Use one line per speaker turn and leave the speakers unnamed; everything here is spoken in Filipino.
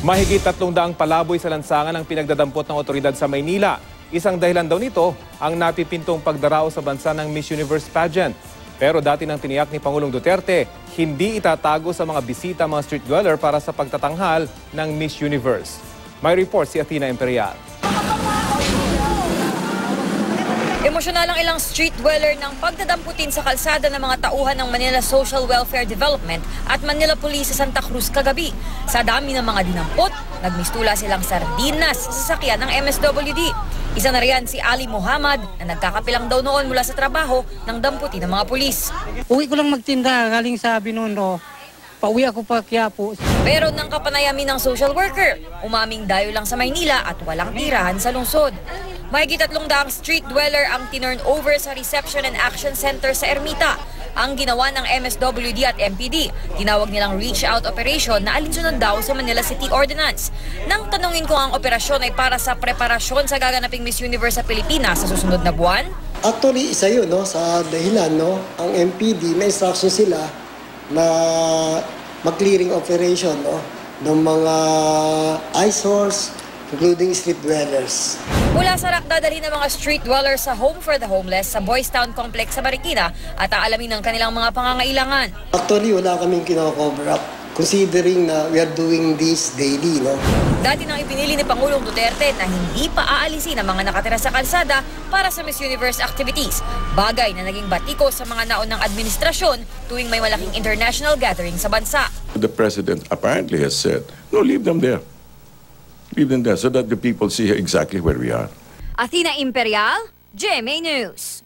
Mahigit 300 palaboy sa lansangan ang pinagdadampot ng otoridad sa Maynila. Isang dahilan daw nito ang napipintong pagdarao sa bansa ng Miss Universe pageant. Pero dati nang tiniyak ni Pangulong Duterte, hindi itatago sa mga bisita mga street dweller para sa pagtatanghal ng Miss Universe. May report si Athena Imperial.
Emosyonal ang ilang street dweller ng pagdadamputin sa kalsada ng mga tauhan ng Manila Social Welfare Development at Manila Police sa Santa Cruz kagabi. Sa dami ng mga dinampot, nagmistula silang sardinas sa sasakyan ng MSWD. Isa na riyan si Ali Muhammad na nagkakapilang daw noon mula sa trabaho ng damputin ng mga pulis.
Uwi ko lang magtinda galing sa Binondo. Pauwi ako pa Quiapo.
Pero nang kapanayamin ng social worker, umaming dayo lang sa Maynila at walang tirahan sa lungsod. Mahigit 300 street dweller ang tinurn over sa Reception and Action Center sa Ermita. Ang ginawa ng MSWD at MPD, tinawag nilang reach-out operation na alinsunod daw sa Manila City Ordinance. Nang tanungin ko ang operasyon ay para sa preparasyon sa gaganaping Miss Universe sa Pilipinas sa susunod na buwan.
Actually, isa yun, no, sa dahilan, no, ang MPD, may instruction sila na mag-clearing operation, no, ng mga eyesores, including street dwellers.
Mula sa RAC dadalhin ng mga street dwellers sa Home for the Homeless sa Boys Town Complex sa Marikina at aalamin ng kanilang mga pangangailangan.
Actually, wala kaming kino-cover up considering na we are doing this daily, no?
Dati nang ipinili ni Pangulong Duterte na hindi pa aalisin ang mga nakatira sa kalsada para sa Miss Universe activities. Bagay na naging batiko sa mga naunang administrasyon tuwing may malaking international gathering sa bansa.
The President apparently has said, no, leave them there. Leave them there so that the people see exactly where we are.
Athena Imperial, GMA News.